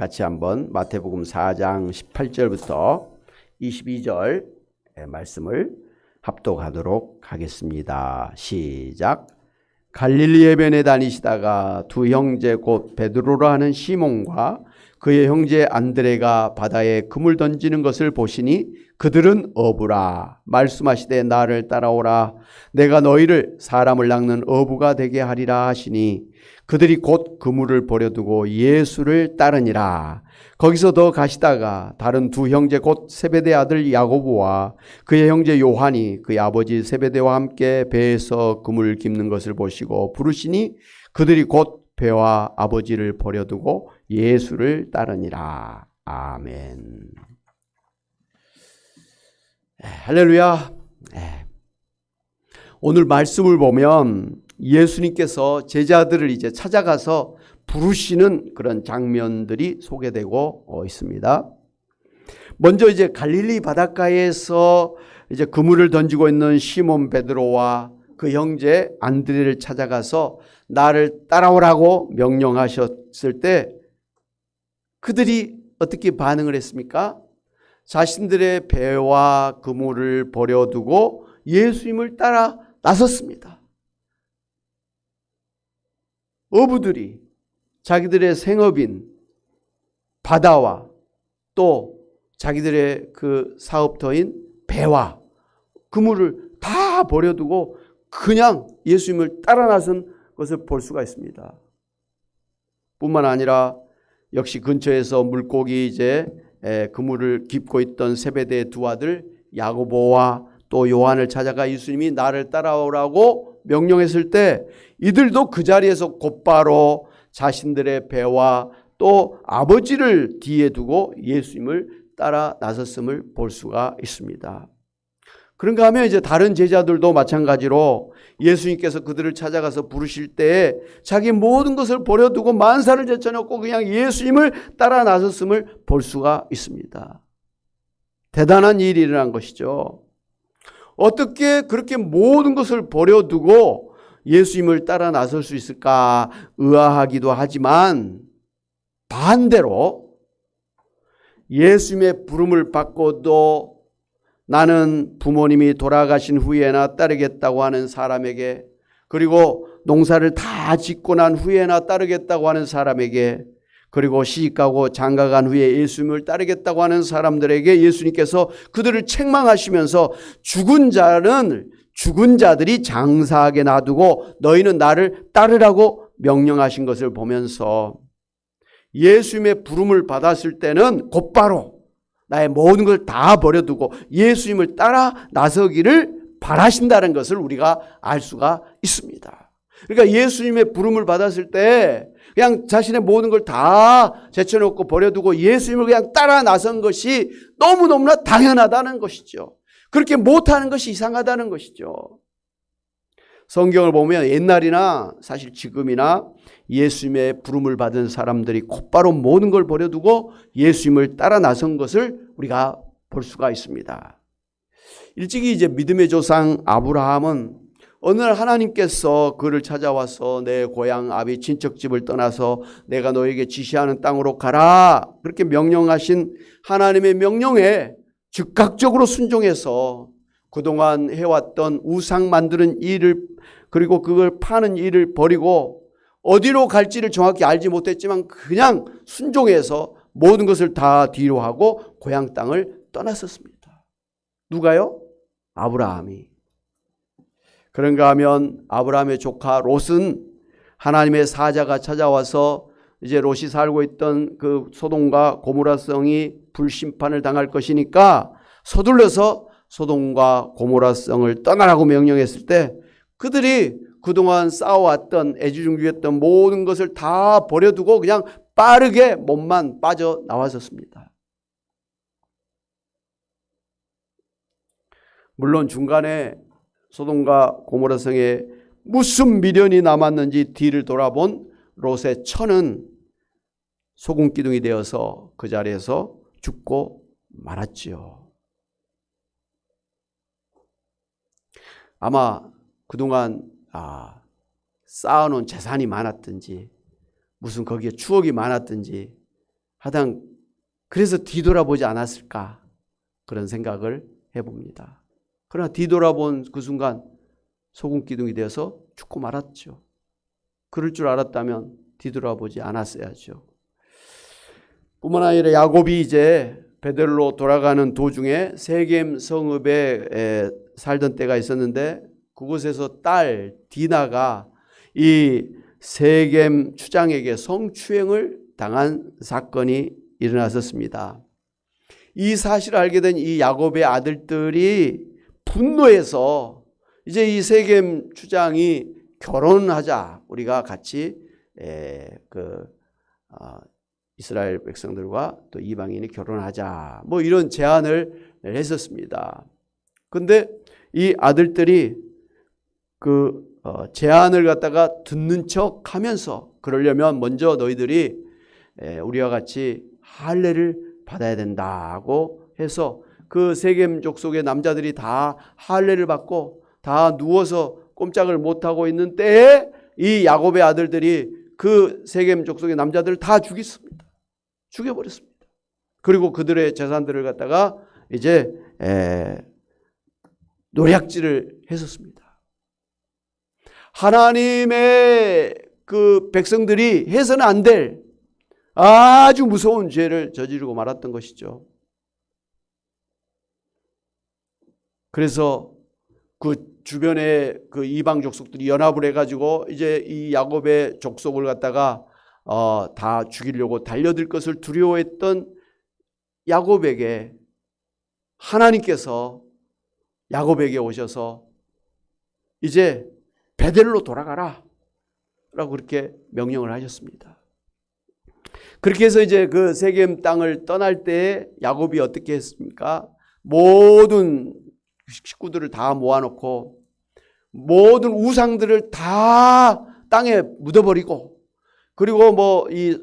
같이 한번 마태복음 4장 18절부터 22절 말씀을 합독하도록 하겠습니다. 시작. 갈릴리 해변에 다니시다가 두 형제 곧 베드로라 하는 시몬과 그의 형제 안드레가 바다에 그물 던지는 것을 보시니 그들은 어부라. 말씀하시되 나를 따라오라. 내가 너희를 사람을 낚는 어부가 되게 하리라 하시니 그들이 곧 그물을 버려두고 예수를 따르니라. 거기서 더 가시다가 다른 두 형제 곧 세베대 아들 야고보와 그의 형제 요한이 그의 아버지 세베대와 함께 배에서 그물 깁는 것을 보시고 부르시니 그들이 곧 배와 아버지를 버려두고 예수를 따르니라. 아멘. 할렐루야. 오늘 말씀을 보면 예수님께서 제자들을 이제 찾아가서 부르시는 그런 장면들이 소개되고 있습니다. 먼저 이제 갈릴리 바닷가에서 이제 그물을 던지고 있는 시몬 베드로와 그 형제 안드레를 찾아가서 나를 따라오라고 명령하셨을 때 그들이 어떻게 반응을 했습니까? 자신들의 배와 그물을 버려두고 예수님을 따라 나섰습니다. 어부들이 자기들의 생업인 바다와 또 자기들의 그 사업터인 배와 그물을 다 버려두고 그냥 예수님을 따라 나선 것을 볼 수가 있습니다. 뿐만 아니라 역시 근처에서 물고기 이제 그물을 깁고 있던 세베대의 두 아들 야고보와 또 요한을 찾아가 예수님이 나를 따라오라고 명령했을 때 이들도 그 자리에서 곧바로 자신들의 배와 또 아버지를 뒤에 두고 예수님을 따라 나섰음을 볼 수가 있습니다. 그런가 하면 이제 다른 제자들도 마찬가지로 예수님께서 그들을 찾아가서 부르실 때 자기 모든 것을 버려두고 만사를 제쳐놓고 그냥 예수님을 따라 나섰음을 볼 수가 있습니다. 대단한 일이 일어난 것이죠. 어떻게 그렇게 모든 것을 버려두고 예수님을 따라 나설 수 있을까 의아하기도 하지만 반대로 예수님의 부름을 받고도 나는 부모님이 돌아가신 후에나 따르겠다고 하는 사람에게 그리고 농사를 다 짓고 난 후에나 따르겠다고 하는 사람에게 그리고 시집가고 장가간 후에 예수님을 따르겠다고 하는 사람들에게 예수님께서 그들을 책망하시면서 죽은 자들이 장사하게 놔두고 너희는 나를 따르라고 명령하신 것을 보면서 예수님의 부름을 받았을 때는 곧바로 나의 모든 걸 다 버려두고 예수님을 따라 나서기를 바라신다는 것을 우리가 알 수가 있습니다. 그러니까 예수님의 부름을 받았을 때 그냥 자신의 모든 걸 다 제쳐놓고 버려두고 예수님을 그냥 따라 나선 것이 너무너무나 당연하다는 것이죠. 그렇게 못하는 것이 이상하다는 것이죠. 성경을 보면 옛날이나 사실 지금이나 예수님의 부름을 받은 사람들이 곧바로 모든 걸 버려두고 예수님을 따라 나선 것을 우리가 볼 수가 있습니다. 일찍이 이제 믿음의 조상 아브라함은 어느 날 하나님께서 그를 찾아와서 내 고향 아비 친척집을 떠나서 내가 너에게 지시하는 땅으로 가라 그렇게 명령하신 하나님의 명령에 즉각적으로 순종해서 그동안 해왔던 우상 만드는 일을 그리고 그걸 파는 일을 버리고 어디로 갈지를 정확히 알지 못했지만 그냥 순종해서 모든 것을 다 뒤로 하고 고향 땅을 떠났었습니다. 누가요? 아브라함이. 그런가 하면 아브라함의 조카 롯은 하나님의 사자가 찾아와서 이제 롯이 살고 있던 그 소돔과 고모라 성이 불심판을 당할 것이니까 서둘러서 소돔과 고모라 성을 떠나라고 명령했을 때 그들이 그동안 쌓아왔던 애지중지했던 모든 것을 다 버려두고 그냥 빠르게 몸만 빠져나왔었습니다. 물론 중간에 소돔과 고모라 성에 무슨 미련이 남았는지 뒤를 돌아본 롯의 처는 소금 기둥이 되어서 그 자리에서 죽고 말았지요. 아마 그동안 쌓아놓은 재산이 많았든지 무슨 거기에 추억이 많았든지 하여튼 그래서 뒤돌아보지 않았을까 그런 생각을 해봅니다. 그러나 뒤돌아본 그 순간 소금 기둥이 되어서 죽고 말았죠. 그럴 줄 알았다면 뒤돌아보지 않았어야죠. 뿐만 아니라 야곱이 이제 베델로 돌아가는 도중에 세겜 성읍에 살던 때가 있었는데 그곳에서 딸 디나가 이 세겜 추장에게 성추행을 당한 사건이 일어났었습니다. 이 사실을 알게 된 이 야곱의 아들들이 분노해서 이제 이 세겜 추장이 결혼하자, 우리가 같이 이스라엘 백성들과 또 이방인이 결혼하자, 뭐 이런 제안을 했었습니다. 근데 이 아들들이 그 제안을 갖다가 듣는 척 하면서 그러려면 먼저 너희들이 우리와 같이 할례를 받아야 된다고 해서 그 세겜 족속의 남자들이 다 할례를 받고 다 누워서 꼼짝을 못하고 있는 때에 이 야곱의 아들들이 그 세겜 족속의 남자들을 다 죽여버렸습니다. 그리고 그들의 재산들을 갖다가 이제 노략질을 했었습니다. 하나님의 그 백성들이 해서는 안 될 아주 무서운 죄를 저지르고 말았던 것이죠. 그래서 그 주변에 그 이방 족속들이 연합을 해가지고 이제 이 야곱의 족속을 갖다가 다 죽이려고 달려들 것을 두려워했던 야곱에게 하나님께서 야곱에게 오셔서 이제 베델로 돌아가라 라고 그렇게 명령을 하셨습니다. 그렇게 해서 이제 그 세겜 땅을 떠날 때 야곱이 어떻게 했습니까? 모든 식구들을 다 모아놓고 모든 우상들을 다 땅에 묻어버리고, 그리고 뭐 이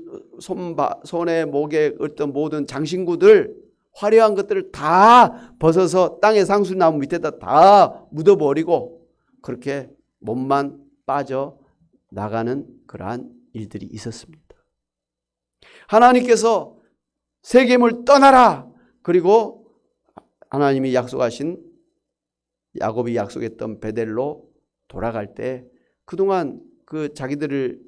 손에 목에 얽던 모든 장신구들 화려한 것들을 다 벗어서 땅의 상수나무 밑에다 다 묻어버리고 그렇게 몸만 빠져 나가는 그러한 일들이 있었습니다. 하나님께서 세겜을 떠나라, 그리고 하나님이 약속하신 야곱이 약속했던 베델로 돌아갈 때 그동안 그 자기들을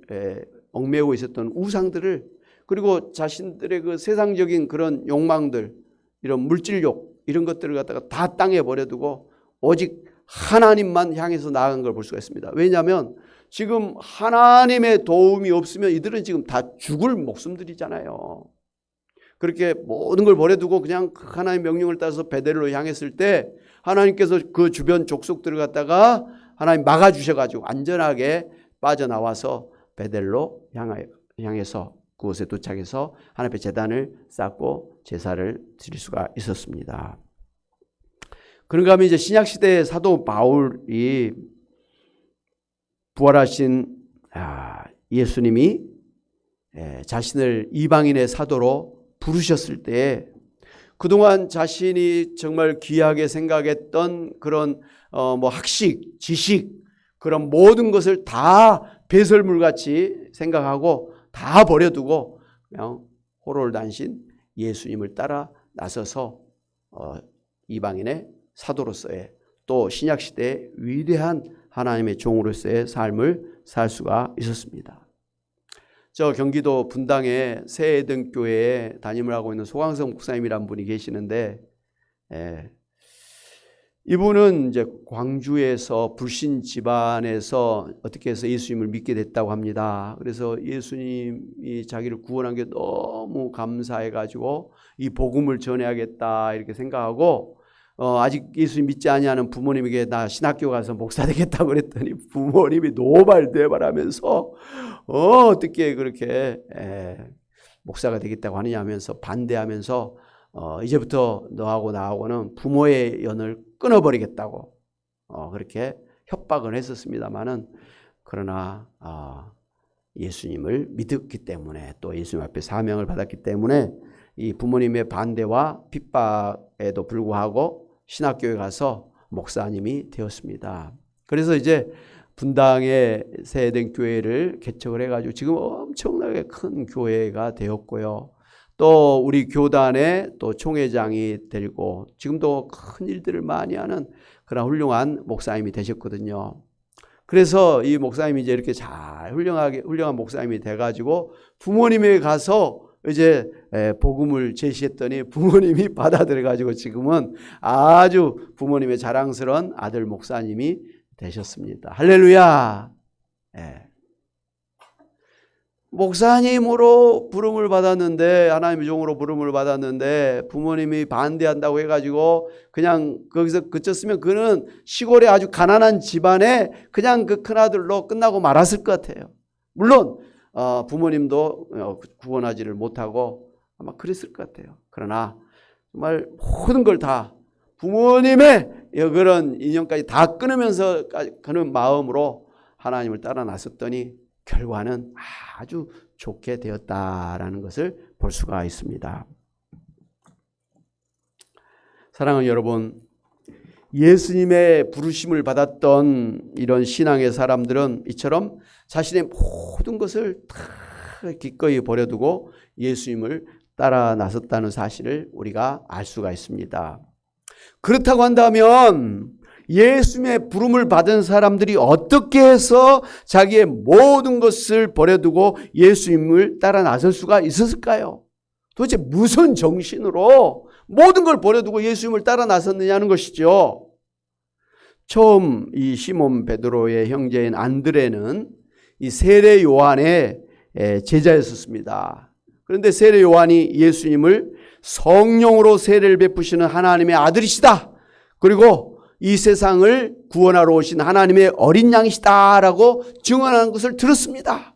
얽매고 있었던 우상들을, 그리고 자신들의 그 세상적인 그런 욕망들, 이런 물질욕 이런 것들을 갖다가 다 땅에 버려두고 오직 하나님만 향해서 나아간 걸 볼 수가 있습니다. 왜냐하면 지금 하나님의 도움이 없으면 이들은 지금 다 죽을 목숨들이잖아요. 그렇게 모든 걸 버려두고 그냥 하나님의 명령을 따라서 베델로 향했을 때 하나님께서 그 주변 족속들을 갖다가 하나님 막아주셔가지고 안전하게 빠져나와서 베델로 향해서 그곳에 도착해서 하나님 앞에 제단을 쌓고 제사를 드릴 수가 있었습니다. 그런가 하면 이제 신약시대의 사도 바울이 부활하신 예수님이 자신을 이방인의 사도로 부르셨을 때 그동안 자신이 정말 귀하게 생각했던 그런 뭐 학식, 지식, 그런 모든 것을 다 배설물같이 생각하고 다 버려두고 그냥 호롤단신 예수님을 따라 나서서 이방인의 사도로서의 또 신약시대의 위대한 하나님의 종으로서의 삶을 살 수가 있었습니다. 저 경기도 분당에 새에덴 교회에 담임을 하고 있는 소강성 목사님이라는 분이 계시는데, 이분은 이제 광주에서 불신 집안에서 어떻게 해서 예수님을 믿게 됐다고 합니다. 그래서 예수님이 자기를 구원한 게 너무 감사해가지고 이 복음을 전해야겠다 이렇게 생각하고 아직 예수님 믿지 아니하는 부모님에게 나 신학교 가서 목사 되겠다고 그랬더니 부모님이 노발대발하면서 어떻게 그렇게 목사가 되겠다고 하느냐 하면서 반대하면서 이제부터 너하고 나하고는 부모의 연을 끊어버리겠다고 그렇게 협박을 했었습니다마는, 그러나 예수님을 믿었기 때문에 또 예수님 앞에 사명을 받았기 때문에 이 부모님의 반대와 핍박에도 불구하고 신학교에 가서 목사님이 되었습니다. 그래서 이제 분당의 새에덴 교회를 개척을 해가지고 지금 엄청나게 큰 교회가 되었고요. 또 우리 교단의 또 총회장이 되고 지금도 큰 일들을 많이 하는 그런 훌륭한 목사님이 되셨거든요. 그래서 이 목사님이 이제 이렇게 잘 훌륭한 목사님이 돼가지고 부모님에 가서 이제 복음을 제시했더니 부모님이 받아들여가지고 지금은 아주 부모님의 자랑스러운 아들 목사님이 되셨습니다. 할렐루야. 목사님으로 부름을 받았는데, 하나님의 종으로 부름을 받았는데 부모님이 반대한다고 해가지고 그냥 거기서 그쳤으면 그는 시골에 아주 가난한 집안에 그냥 그 큰아들로 끝나고 말았을 것 같아요. 물론 부모님도 구원하지를 못하고 아마 그랬을 것 같아요. 그러나 정말 모든 걸 다 부모님의 그런 인연까지 다 끊으면서 그런 마음으로 하나님을 따라 나섰더니 결과는 아주 좋게 되었다라는 것을 볼 수가 있습니다. 사랑하는 여러분, 예수님의 부르심을 받았던 이런 신앙의 사람들은 이처럼 자신의 모든 것을 다 기꺼이 버려두고 예수님을 따라 나섰다는 사실을 우리가 알 수가 있습니다. 그렇다고 한다면 예수님의 부름을 받은 사람들이 어떻게 해서 자기의 모든 것을 버려두고 예수님을 따라 나설 수가 있었을까요? 도대체 무슨 정신으로 모든 걸 버려두고 예수님을 따라 나섰느냐는 것이죠. 처음 이 시몬 베드로의 형제인 안드레는 이 세례 요한의 제자였었습니다. 그런데 세례 요한이 예수님을 성령으로 세례를 베푸시는 하나님의 아들이시다, 그리고 이 세상을 구원하러 오신 하나님의 어린 양이시다라고 증언하는 것을 들었습니다.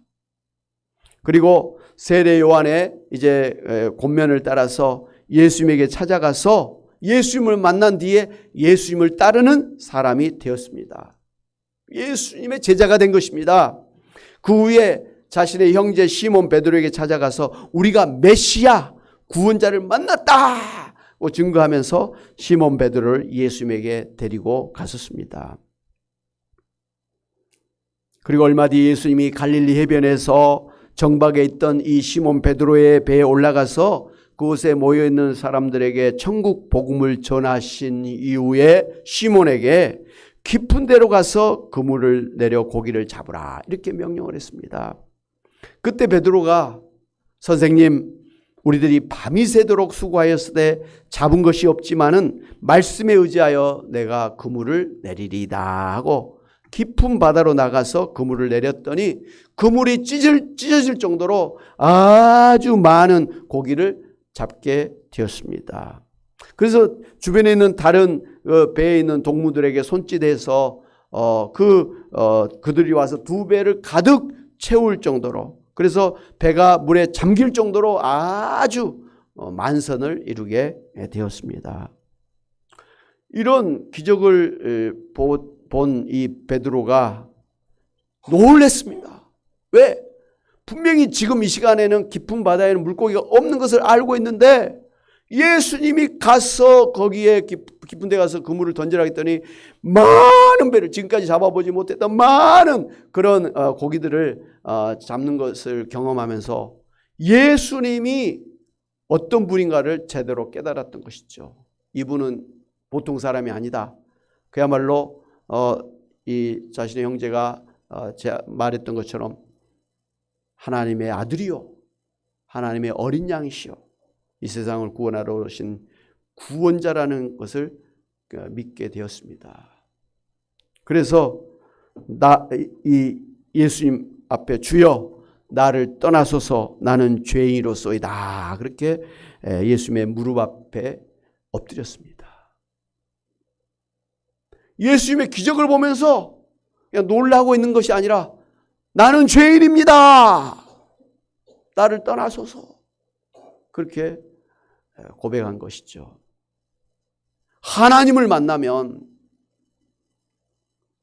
그리고 세례 요한의 이제 권면을 따라서 예수님에게 찾아가서 예수님을 만난 뒤에 예수님을 따르는 사람이 되었습니다. 예수님의 제자가 된 것입니다. 그 후에 자신의 형제 시몬 베드로에게 찾아가서 우리가 메시아 구원자를 만났다 증거하면서 시몬 베드로를 예수님에게 데리고 갔었습니다. 그리고 얼마 뒤 예수님이 갈릴리 해변에서 정박에 있던 이 시몬 베드로의 배에 올라가서 그곳에 모여있는 사람들에게 천국 복음을 전하신 이후에 시몬에게 깊은 데로 가서 그물을 내려 고기를 잡으라 이렇게 명령을 했습니다. 그때 베드로가 선생님, 우리들이 밤이 새도록 수고하였으되 잡은 것이 없지만은 말씀에 의지하여 내가 그물을 내리리이다 하고 깊은 바다로 나가서 그물을 내렸더니 그물이 찢어질 정도로 아주 많은 고기를 잡게 되었습니다. 그래서 주변에 있는 다른 배에 있는 동무들에게 손짓해서 그들이 와서 두 배를 가득 채울 정도로, 그래서 배가 물에 잠길 정도로 아주 만선을 이루게 되었습니다. 이런 기적을 본 이 베드로가 놀랐습니다. 왜? 분명히 지금 이 시간에는 깊은 바다에는 물고기가 없는 것을 알고 있는데 예수님이 가서 거기에 깊은 데 가서 그물을 던지라 했더니 많은 배를, 지금까지 잡아보지 못했던 많은 그런 고기들을 잡는 것을 경험하면서 예수님이 어떤 분인가를 제대로 깨달았던 것이죠. 이분은 보통 사람이 아니다. 그야말로 이 자신의 형제가 말했던 것처럼 하나님의 아들이요, 하나님의 어린 양이시요, 이 세상을 구원하러 오신 구원자라는 것을 믿게 되었습니다. 그래서 이 예수님 앞에 주여 나를 떠나소서 나는 죄인이로소이다 그렇게 예수님의 무릎 앞에 엎드렸습니다. 예수님의 기적을 보면서 그냥 놀라고 있는 것이 아니라 나는 죄인입니다, 나를 떠나소서 그렇게 고백한 것이죠. 하나님을 만나면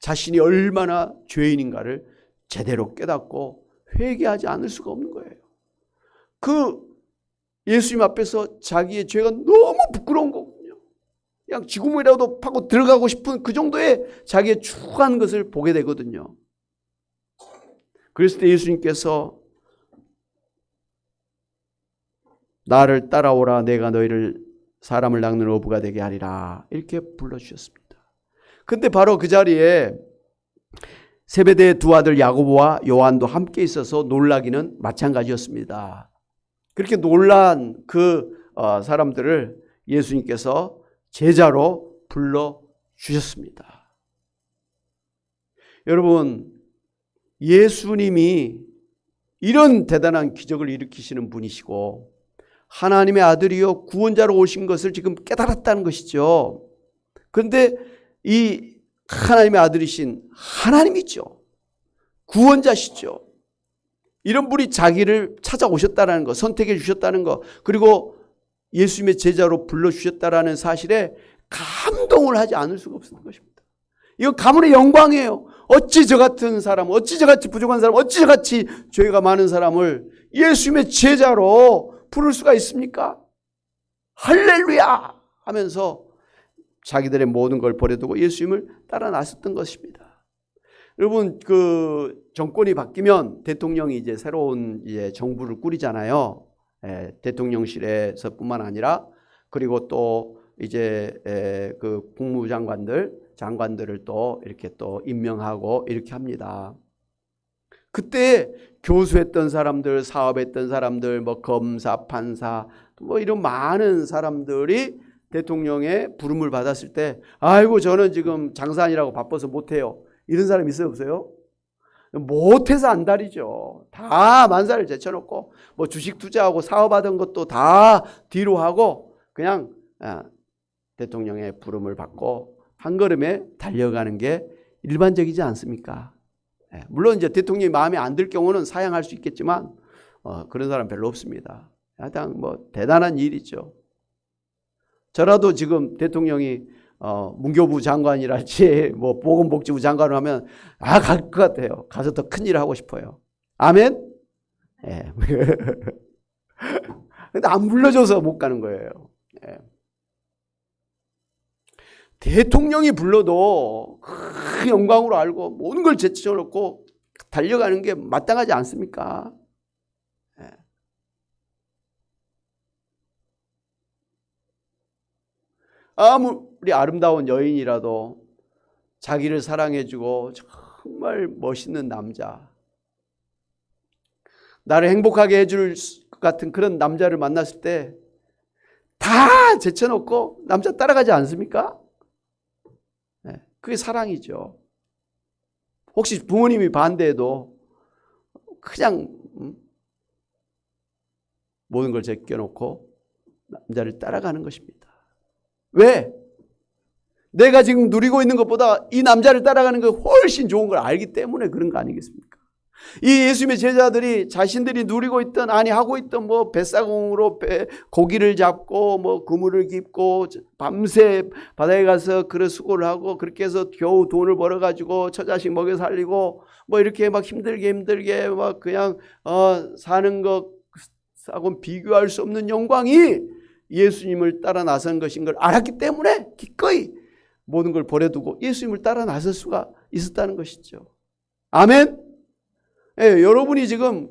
자신이 얼마나 죄인인가를 제대로 깨닫고 회개하지 않을 수가 없는 거예요. 그 예수님 앞에서 자기의 죄가 너무 부끄러운 거거든요. 그냥 쥐구멍이라도 파고 들어가고 싶은 그 정도의 자기의 추한 것을 보게 되거든요. 그랬을 때 예수님께서 나를 따라오라 내가 너희를 사람을 낚는 어부가 되게 하리라. 이렇게 불러주셨습니다. 근데 바로 그 자리에 세베대의 두 아들 야고보와 요한도 함께 있어서 놀라기는 마찬가지였습니다. 그렇게 놀란 그 사람들을 예수님께서 제자로 불러주셨습니다. 여러분, 예수님이 이런 대단한 기적을 일으키시는 분이시고 하나님의 아들이요 구원자로 오신 것을 지금 깨달았다는 것이죠. 그런데 이 하나님의 아들이신 하나님이죠. 구원자시죠. 이런 분이 자기를 찾아오셨다는 것, 선택해 주셨다는 것, 그리고 예수님의 제자로 불러주셨다는 사실에 감동을 하지 않을 수가 없었던 것입니다. 이거 가문의 영광이에요. 어찌 저 같은 사람, 어찌 저같이 부족한 사람, 어찌 저같이 죄가 많은 사람을 예수님의 제자로 부를 수가 있습니까? 할렐루야 하면서 자기들의 모든 걸 버려두고 예수님을 따라 나섰던 것입니다. 여러분, 그 정권이 바뀌면 대통령이 이제 새로운 이제 정부를 꾸리잖아요. 대통령실에서뿐만 아니라 그리고 또 이제 그 장관들을 또 이렇게 또 임명하고 이렇게 합니다. 그때 교수했던 사람들, 사업했던 사람들, 뭐 검사, 판사, 뭐 이런 많은 사람들이 대통령의 부름을 받았을 때, 아이고 저는 지금 장사하느라고 바빠서 못해요. 이런 사람 있어요, 없어요? 못해서 안달이죠. 다 만사를 제쳐놓고 뭐 주식 투자하고 사업하던 것도 다 뒤로 하고 그냥 대통령의 부름을 받고 한 걸음에 달려가는 게 일반적이지 않습니까? 물론 이제 대통령이 마음에 안 들 경우는 사양할 수 있겠지만 그런 사람 별로 없습니다. 하여튼 뭐 대단한 일이죠. 저라도 지금 대통령이 문교부 장관이랄지 뭐 보건복지부 장관을 하면 갈 것 같아요. 가서 더 큰 일을 하고 싶어요. 아멘? 예. 근데 안 불러줘서 못 가는 거예요. 예. 대통령이 불러도 그 영광으로 알고 모든 걸 제쳐놓고 달려가는 게 마땅하지 않습니까? 예. 아무리 아름다운 여인이라도 자기를 사랑해주고 정말 멋있는 남자, 나를 행복하게 해줄 것 같은 그런 남자를 만났을 때 다 제쳐놓고 남자 따라가지 않습니까? 네, 그게 사랑이죠. 혹시 부모님이 반대해도 그냥 모든 걸 제껴놓고 남자를 따라가는 것입니다. 왜? 내가 지금 누리고 있는 것보다 이 남자를 따라가는 게 훨씬 좋은 걸 알기 때문에 그런 거 아니겠습니까? 이 예수님의 제자들이 자신들이 누리고 있던, 아니 하고 있던 뭐 뱃사공으로 고기를 잡고 뭐 그물을 깁고 밤새 바다에 가서 그런 수고를 하고 그렇게 해서 겨우 돈을 벌어가지고 처자식 먹여 살리고 뭐 이렇게 막 힘들게 막 그냥 사는 것하고는 비교할 수 없는 영광이 예수님을 따라 나선 것인 걸 알았기 때문에 기꺼이 모든 걸 버려두고 예수님을 따라 나설 수가 있었다는 것이죠. 아멘? 예, 여러분이 지금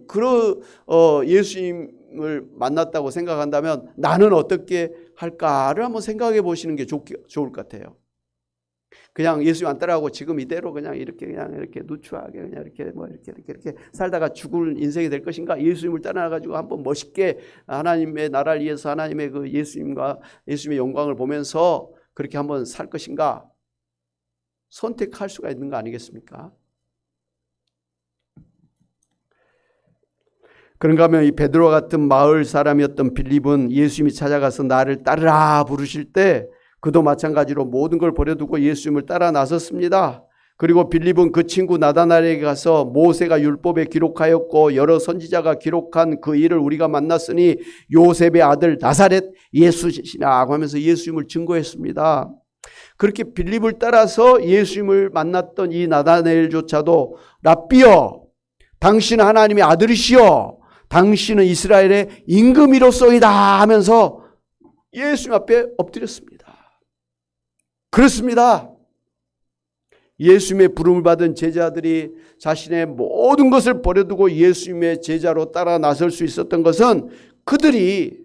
예수님을 만났다고 생각한다면 나는 어떻게 할까를 한번 생각해 보시는 게 좋을 것 같아요. 그냥 예수님 안 따라가고 지금 이대로 그냥 이렇게 누추하게 그냥 이렇게 살다가 죽을 인생이 될 것인가? 예수님을 따라가지고 한번 멋있게 하나님의 나라를 위해서 하나님의 그 예수님과 예수님의 영광을 보면서 그렇게 한번 살 것인가? 선택할 수가 있는 거 아니겠습니까? 그런가 하면 이 베드로와 같은 마을 사람이었던 빌립은 예수님이 찾아가서 나를 따르라 부르실 때 그도 마찬가지로 모든 걸 버려두고 예수님을 따라 나섰습니다. 그리고 빌립은 그 친구 나다나엘에게 가서 모세가 율법에 기록하였고 여러 선지자가 기록한 그 일을 우리가 만났으니 요셉의 아들 나사렛 예수시나 하면서 예수님을 증거했습니다. 그렇게 빌립을 따라서 예수님을 만났던 이 나다나엘조차도 랍비여 당신은 하나님의 아들이시여 당신은 이스라엘의 임금이로소이다 하면서 예수님 앞에 엎드렸습니다. 그렇습니다. 예수님의 부름을 받은 제자들이 자신의 모든 것을 버려두고 예수님의 제자로 따라 나설 수 있었던 것은 그들이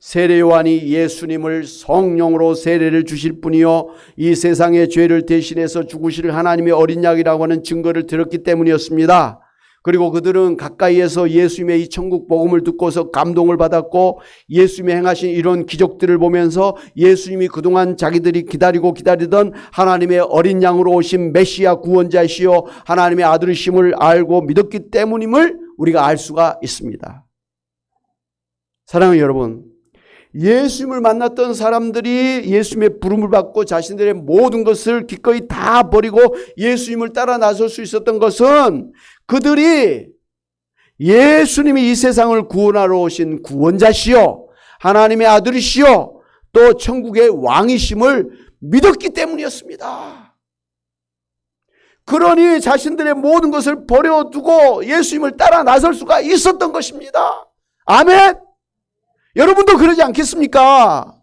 세례 요한이 예수님을 성령으로 세례를 주실 뿐이요 이 세상의 죄를 대신해서 죽으실 하나님의 어린 양이라고 하는 증거를 들었기 때문이었습니다. 그리고 그들은 가까이에서 예수님의 이 천국 복음을 듣고서 감동을 받았고 예수님이 행하신 이런 기적들을 보면서 예수님이 그동안 자기들이 기다리던 하나님의 어린 양으로 오신 메시아 구원자이시여 하나님의 아들이심을 알고 믿었기 때문임을 우리가 알 수가 있습니다. 사랑하는 여러분, 예수님을 만났던 사람들이 예수님의 부름을 받고 자신들의 모든 것을 기꺼이 다 버리고 예수님을 따라 나설 수 있었던 것은 그들이 예수님이 이 세상을 구원하러 오신 구원자시요 하나님의 아들이시요 또 천국의 왕이심을 믿었기 때문이었습니다. 그러니 자신들의 모든 것을 버려두고 예수님을 따라 나설 수가 있었던 것입니다. 아멘. 여러분도 그러지 않겠습니까?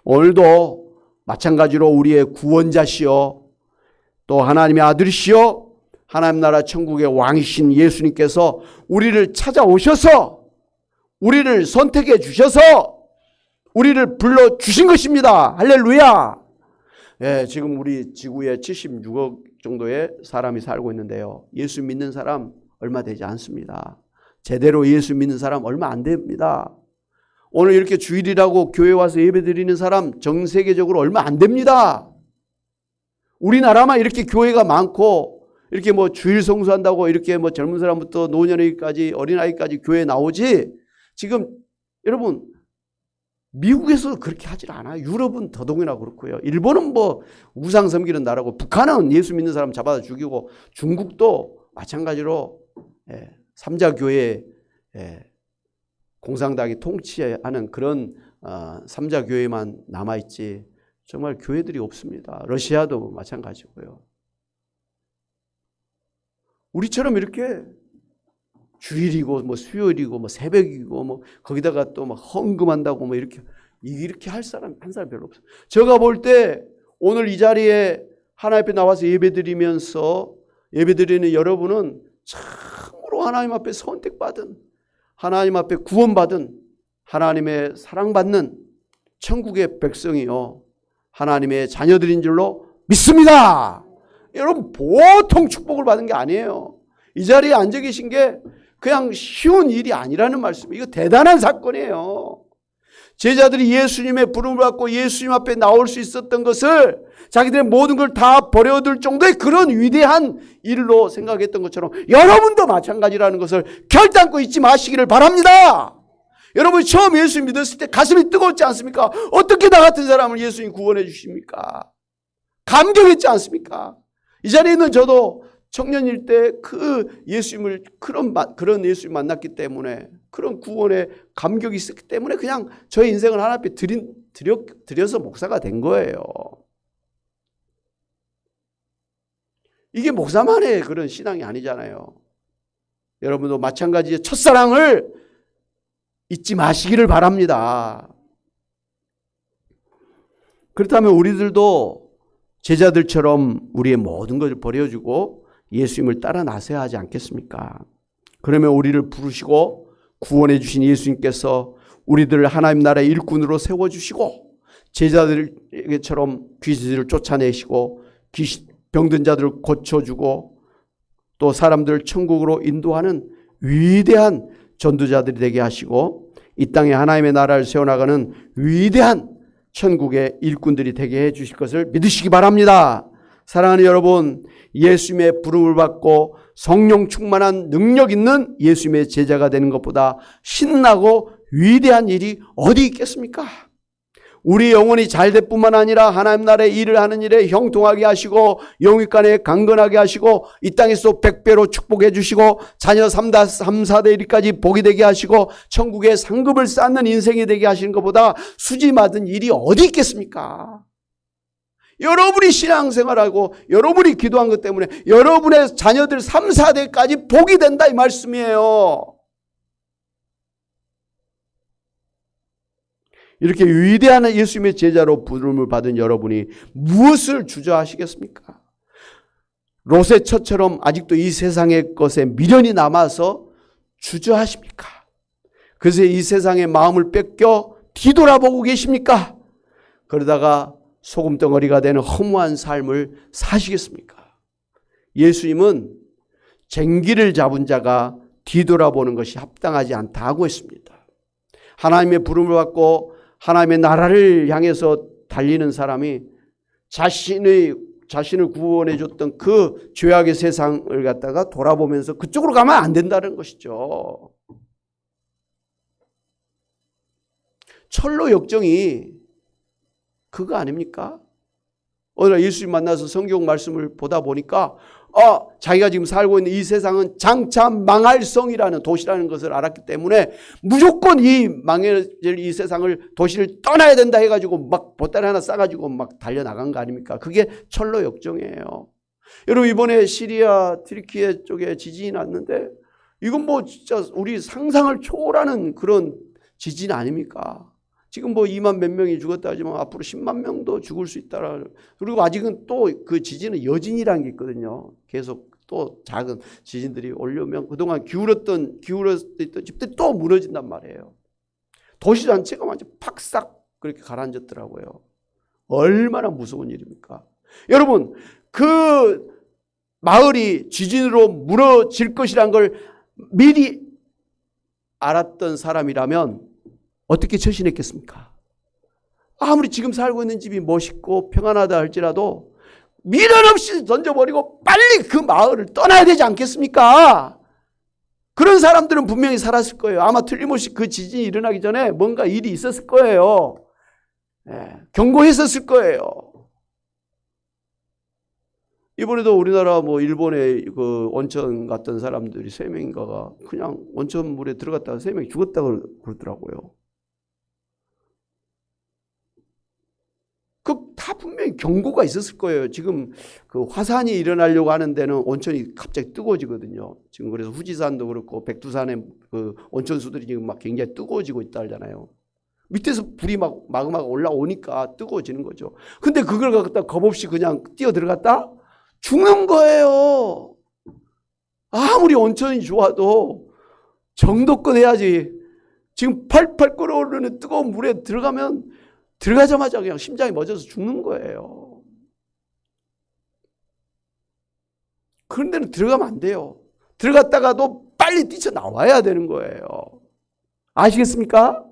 오늘도 마찬가지로 우리의 구원자시여 또 하나님의 아들이시여 하나님 나라 천국의 왕이신 예수님께서 우리를 찾아오셔서 우리를 선택해 주셔서 우리를 불러주신 것입니다. 할렐루야. 예, 지금 우리 지구에 76억 정도의 사람이 살고 있는데요. 예수 믿는 사람 얼마 되지 않습니다. 제대로 예수 믿는 사람 얼마 안 됩니다. 오늘 이렇게 주일이라고 교회 와서 예배 드리는 사람 전 세계적으로 얼마 안 됩니다. 우리나라만 이렇게 교회가 많고 이렇게 뭐 주일 성수한다고 이렇게 뭐 젊은 사람부터 노년에까지 어린아이까지 교회에 나오지 지금 여러분 미국에서 그렇게 하질 않아요. 유럽은 더더욱이나 그렇고요. 일본은 뭐 우상 섬기는 나라고 북한은 예수 믿는 사람 잡아다 죽이고 중국도 마찬가지로 삼자교회 공산당이 통치하는 그런 삼자교회만 남아있지 정말 교회들이 없습니다. 러시아도 마찬가지고요. 우리처럼 이렇게 주일이고 뭐 수요일이고 뭐 새벽이고 뭐 거기다가 또 막 헌금한다고 뭐 이렇게 할 사람 한 사람 별로 없어요. 제가 볼 때 오늘 이 자리에 하나님 앞에 나와서 예배드리면서 예배드리는 여러분은 참으로 하나님 앞에 선택받은 하나님 앞에 구원받은 하나님의 사랑받는 천국의 백성이요 하나님의 자녀들인 줄로 믿습니다. 여러분 보통 축복을 받은 게 아니에요. 이 자리에 앉아 계신 게 그냥 쉬운 일이 아니라는 말씀이에요. 이거 대단한 사건이에요. 제자들이 예수님의 부름을 받고 예수님 앞에 나올 수 있었던 것을 자기들의 모든 걸 다 버려둘 정도의 그런 위대한 일로 생각했던 것처럼 여러분도 마찬가지라는 것을 결단코 잊지 마시기를 바랍니다. 여러분 처음 예수 믿었을 때 가슴이 뜨겁지 않습니까? 어떻게 나 같은 사람을 예수님 구원해 주십니까? 감격했지 않습니까? 이 자리에 있는 저도 청년일 때 그 예수님을 그런 예수님 만났기 때문에 그런 구원의 감격이 있었기 때문에 그냥 저의 인생을 하나님 앞에 드려서 목사가 된 거예요. 이게 목사만의 그런 신앙이 아니잖아요. 여러분도 마찬가지의 첫사랑을 잊지 마시기를 바랍니다. 그렇다면 우리들도 제자들처럼 우리의 모든 것을 버려주고 예수님을 따라 나서야 하지 않겠습니까? 그러면 우리를 부르시고 구원해 주신 예수님께서 우리들을 하나님 나라의 일꾼으로 세워주시고 제자들에게처럼 귀신을 쫓아내시고 병든 자들을 고쳐주고 또 사람들을 천국으로 인도하는 위대한 전도자들이 되게 하시고 이 땅에 하나님의 나라를 세워나가는 위대한 천국의 일꾼들이 되게 해 주실 것을 믿으시기 바랍니다. 사랑하는 여러분, 예수님의 부름을 받고 성령 충만한 능력 있는 예수님의 제자가 되는 것보다 신나고 위대한 일이 어디 있겠습니까? 우리 영혼이 잘될 뿐만 아니라 하나님 나라의 일을 하는 일에 형통하게 하시고 영육간에 강건하게 하시고 이 땅에서 100배로 축복해 주시고 자녀 3, 4대 1까지 복이 되게 하시고 천국에 상급을 쌓는 인생이 되게 하시는 것보다 수지 맞은 일이 어디 있겠습니까? 여러분이 신앙생활하고 여러분이 기도한 것 때문에 여러분의 자녀들 3, 4대까지 복이 된다 이 말씀이에요. 이렇게 위대한 예수님의 제자로 부름을 받은 여러분이 무엇을 주저하시겠습니까? 롯의 처처럼 아직도 이 세상의 것에 미련이 남아서 주저하십니까? 그래서 이 세상의 마음을 뺏겨 뒤돌아보고 계십니까? 그러다가 소금덩어리가 되는 허무한 삶을 사시겠습니까? 예수님은 쟁기를 잡은 자가 뒤돌아보는 것이 합당하지 않다고 했습니다. 하나님의 부름을 받고 하나님의 나라를 향해서 달리는 사람이 자신을 구원해 줬던 그 죄악의 세상을 갖다가 돌아보면서 그쪽으로 가면 안 된다는 것이죠. 철로 역정이 그거 아닙니까? 어느 날 예수님 만나서 성경 말씀을 보다 보니까 자기가 지금 살고 있는 이 세상은 장차 망할 성이라는 도시라는 것을 알았기 때문에 무조건 이 망해질 이 세상을 도시를 떠나야 된다 해가지고 막 보따리 하나 싸가지고 막 달려나간 거 아닙니까? 그게 철로 역정이에요. 여러분 이번에 시리아 튀르키예 쪽에 지진이 났는데 이건 뭐 진짜 우리 상상을 초월하는 그런 지진 아닙니까? 지금 뭐 2만 몇 명이 죽었다 하지만 앞으로 10만 명도 죽을 수 있다. 그리고 아직은 또 그 지진은 여진이라는 게 있거든요. 계속 또 작은 지진들이 올려오면 그동안 기울었던 집들이 또 무너진단 말이에요. 도시 전체가 완전 팍싹 그렇게 가라앉았더라고요. 얼마나 무서운 일입니까? 여러분 그 마을이 지진으로 무너질 것이라는 걸 미리 알았던 사람이라면 어떻게 처신했겠습니까? 아무리 지금 살고 있는 집이 멋있고 평안하다 할지라도 미련 없이 던져버리고 빨리 그 마을을 떠나야 되지 않겠습니까? 그런 사람들은 분명히 살았을 거예요. 아마 틀림없이 그 지진이 일어나기 전에 뭔가 일이 있었을 거예요. 경고했었을 거예요. 이번에도 우리나라 뭐 일본의 그 온천 갔던 사람들이 3명인가가 그냥 온천물에 들어갔다가 3명이 죽었다고 그러더라고요. 다 분명히 경고가 있었을 거예요. 지금 그 화산이 일어나려고 하는 데는 온천이 갑자기 뜨거워지거든요. 지금 그래서 후지산도 그렇고 백두산의 그 온천수들이 지금 막 굉장히 뜨거워지고 있다 하잖아요. 밑에서 불이 막 마그마가 올라오니까 뜨거워지는 거죠. 근데 그걸 갖다 겁없이 그냥 뛰어 들어갔다? 죽는 거예요. 아무리 온천이 좋아도 정도껏 해야지. 지금 팔팔 끓어오르는 뜨거운 물에 들어가면 들어가자마자 그냥 심장이 멎어서 죽는 거예요. 그런 데는 들어가면 안 돼요. 들어갔다가도 빨리 뛰쳐나와야 되는 거예요. 아시겠습니까?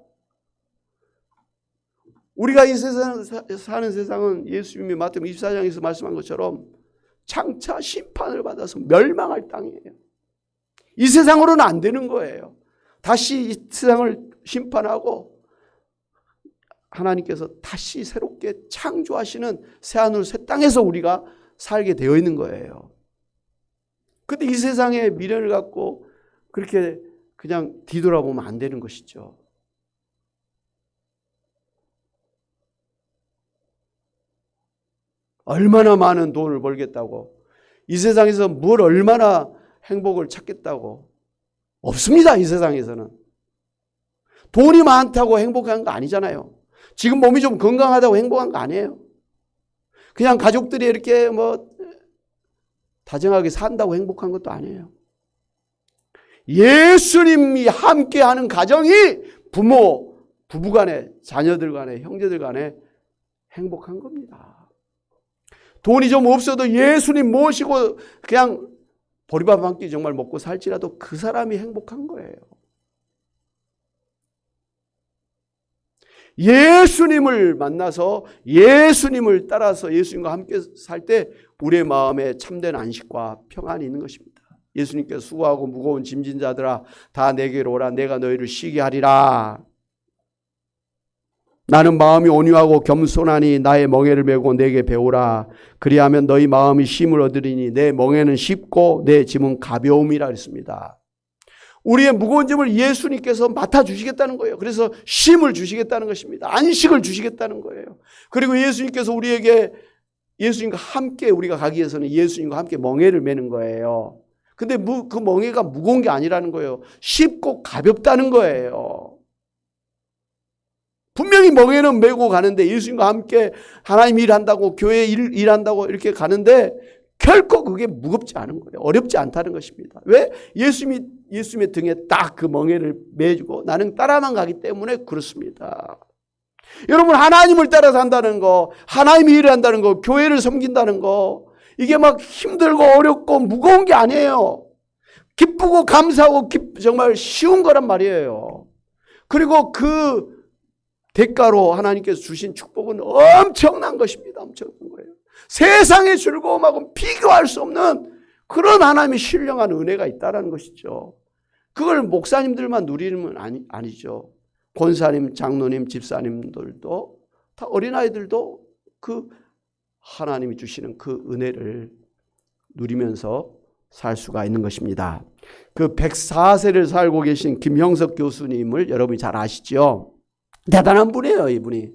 우리가 이 세상 사는 세상은 예수님이 마태복음 24장에서 말씀한 것처럼 장차 심판을 받아서 멸망할 땅이에요. 이 세상으로는 안 되는 거예요. 다시 이 세상을 심판하고 하나님께서 다시 새롭게 창조하시는 새하늘 새 땅에서 우리가 살게 되어 있는 거예요. 그런데 이 세상에 미련을 갖고 그렇게 그냥 뒤돌아보면 안 되는 것이죠. 얼마나 많은 돈을 벌겠다고, 이 세상에서 뭘 얼마나 행복을 찾겠다고. 없습니다. 이 세상에서는. 돈이 많다고 행복한 거 아니잖아요. 지금 몸이 좀 건강하다고 행복한 거 아니에요. 그냥 가족들이 이렇게 뭐 다정하게 산다고 행복한 것도 아니에요. 예수님이 함께하는 가정이 부모, 부부간에, 자녀들 간에, 형제들 간에 행복한 겁니다. 돈이 좀 없어도 예수님 모시고 그냥 보리밥 한 끼 정말 먹고 살지라도 그 사람이 행복한 거예요. 예수님을 만나서 예수님을 따라서 예수님과 함께 살 때 우리의 마음에 참된 안식과 평안이 있는 것입니다. 예수님께서 수고하고 무거운 짐진 자들아 다 내게로 오라 내가 너희를 쉬게 하리라. 나는 마음이 온유하고 겸손하니 나의 멍에를 메고 내게 배우라. 그리하면 너희 마음이 쉼을 얻으리니 내 멍에는 쉽고 내 짐은 가벼움이라 했습니다. 우리의 무거운 짐을 예수님께서 맡아주시겠다는 거예요. 그래서 쉼을 주시겠다는 것입니다. 안식을 주시겠다는 거예요. 그리고 예수님께서 우리에게 예수님과 함께 우리가 가기 위해서는 예수님과 함께 멍에를 메는 거예요. 근데 그 멍에가 무거운 게 아니라는 거예요. 쉽고 가볍다는 거예요. 분명히 멍에는 메고 가는데 예수님과 함께 하나님 일한다고 교회 일한다고 이렇게 가는데 결코 그게 무겁지 않은 거예요. 어렵지 않다는 것입니다. 왜? 예수님의 등에 딱 그 멍에를 매주고 나는 따라만 가기 때문에 그렇습니다. 여러분, 하나님을 따라 산다는 거, 하나님이 일을 한다는 거, 교회를 섬긴다는 거, 이게 막 힘들고 어렵고 무거운 게 아니에요. 기쁘고 감사하고 정말 쉬운 거란 말이에요. 그리고 그 대가로 하나님께서 주신 축복은 엄청난 것입니다. 엄청난 거예요. 세상의 즐거움하고는 비교할 수 없는 그런 하나님의 신령한 은혜가 있다는 것이죠. 그걸 목사님들만 누리는 아니죠. 권사님, 장로님, 집사님들도 다 어린아이들도 그 하나님이 주시는 그 은혜를 누리면서 살 수가 있는 것입니다. 그 104세를 살고 계신 김형석 교수님을 여러분이 잘 아시죠? 대단한 분이에요, 이분이.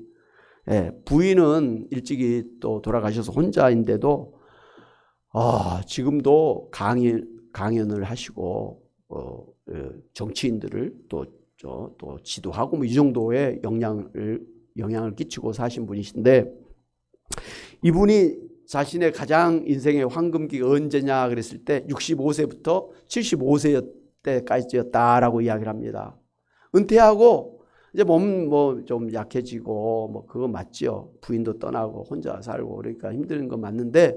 예, 부인은 일찍이 또 돌아가셔서 혼자인데도 지금도 강연을 하시고 정치인들을 또 지도하고 뭐 이 정도의 영향을 끼치고 사신 분이신데, 이분이 자신의 가장 인생의 황금기가 언제냐 그랬을 때 65세부터 75세 때까지였다라고 이야기를 합니다. 은퇴하고 이제 몸 뭐 좀 약해지고 뭐 그거 맞죠. 부인도 떠나고 혼자 살고 그러니까 힘든 건 맞는데,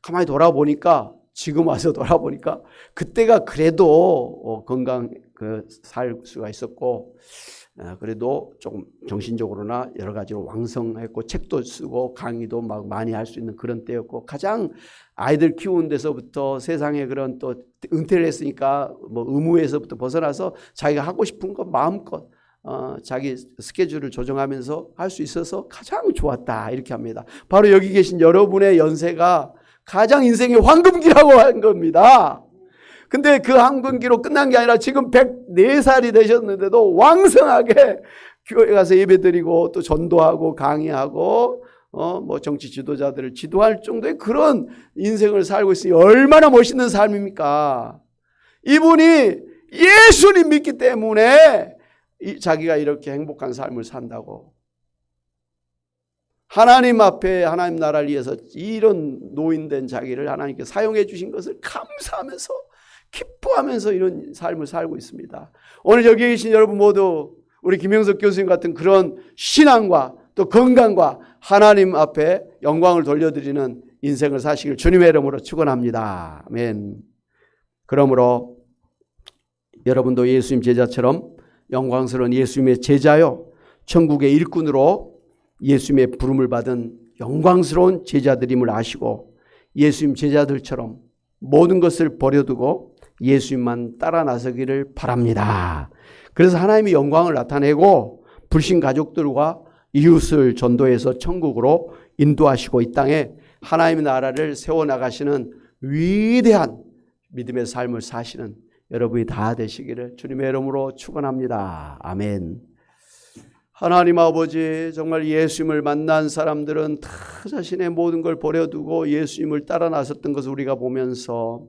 가만히 돌아보니까, 지금 와서 돌아보니까 그때가 그래도 건강 살 수가 있었고, 그래도 조금 정신적으로나 여러 가지로 왕성했고, 책도 쓰고 강의도 막 많이 할 수 있는 그런 때였고, 가장 아이들 키우는 데서부터 세상에 그런 또 은퇴를 했으니까 뭐 의무에서부터 벗어나서 자기가 하고 싶은 거 마음껏 자기 스케줄을 조정하면서 할 수 있어서 가장 좋았다, 이렇게 합니다. 바로 여기 계신 여러분의 연세가 가장 인생의 황금기라고 한 겁니다. 근데 그 황금기로 끝난 게 아니라 지금 104살이 되셨는데도 왕성하게 교회 가서 예배드리고 또 전도하고 강의하고 뭐 정치 지도자들을 지도할 정도의 그런 인생을 살고 있으니 얼마나 멋있는 삶입니까? 이분이 예수님 믿기 때문에 자기가 이렇게 행복한 삶을 산다고. 하나님 앞에 하나님 나라를 위해서 이런 노인된 자기를 하나님께 사용해 주신 것을 감사하면서 기뻐하면서 이런 삶을 살고 있습니다. 오늘 여기 계신 여러분 모두 우리 김영석 교수님 같은 그런 신앙과 또 건강과 하나님 앞에 영광을 돌려드리는 인생을 사시길 주님의 이름으로 축원합니다. 아멘. 그러므로 여러분도 예수님 제자처럼 영광스러운 예수님의 제자요, 천국의 일꾼으로 예수님의 부름을 받은 영광스러운 제자들임을 아시고, 예수님 제자들처럼 모든 것을 버려두고 예수님만 따라 나서기를 바랍니다. 그래서 하나님이 영광을 나타내고 불신 가족들과 이웃을 전도해서 천국으로 인도하시고 이 땅에 하나님의 나라를 세워나가시는 위대한 믿음의 삶을 사시는 여러분이 다 되시기를 주님의 이름으로 축원합니다. 아멘. 하나님 아버지, 정말 예수님을 만난 사람들은 다 자신의 모든 걸 버려두고 예수님을 따라 나섰던 것을 우리가 보면서,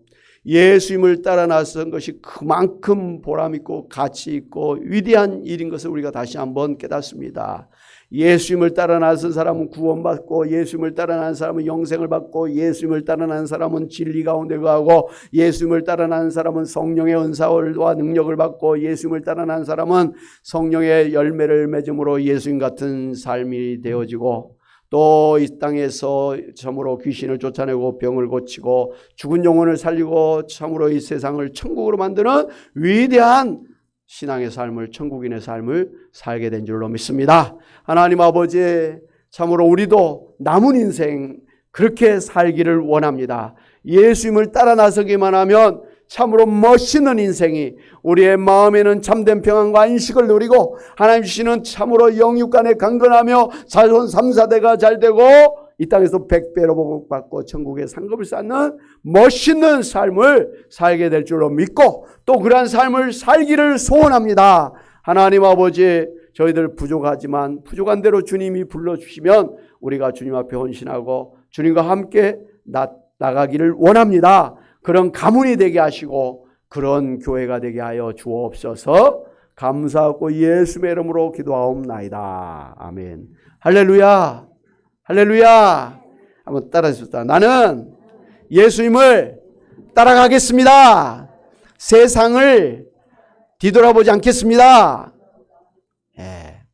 예수님을 따라 나선 것이 그만큼 보람있고 가치 있고 위대한 일인 것을 우리가 다시 한번 깨닫습니다. 예수님을 따라 나선 사람은 구원받고, 예수님을 따라 나선 사람은 영생을 받고, 예수님을 따라 나선 사람은 진리 가운데 거하고, 예수님을 따라 나선 사람은 성령의 은사와 능력을 받고, 예수님을 따라 나선 사람은 성령의 열매를 맺음으로 예수님 같은 삶이 되어지고, 또 이 땅에서 참으로 귀신을 쫓아내고 병을 고치고 죽은 영혼을 살리고 참으로 이 세상을 천국으로 만드는 위대한 신앙의 삶을, 천국인의 삶을 살게 된 줄로 믿습니다. 하나님 아버지, 참으로 우리도 남은 인생 그렇게 살기를 원합니다. 예수님을 따라 나서기만 하면 참으로 멋있는 인생이, 우리의 마음에는 참된 평안과 안식을 누리고 하나님 주시는 참으로 영육간에 강건하며 자손 3, 4대가 잘되고 이 땅에서 100배로 복받고 천국의 상급을 쌓는 멋있는 삶을 살게 될 줄로 믿고, 또 그러한 삶을 살기를 소원합니다. 하나님 아버지, 저희들 부족하지만 부족한 대로 주님이 불러주시면 우리가 주님 앞에 헌신하고 주님과 함께 나가기를 원합니다. 그런 가문이 되게 하시고 그런 교회가 되게 하여 주옵소서. 감사하고 예수의 이름으로 기도하옵나이다. 아멘. 할렐루야. 할렐루야. 한번 따라하십시다. 나는 예수님을 따라가겠습니다. 세상을 뒤돌아보지 않겠습니다. 예.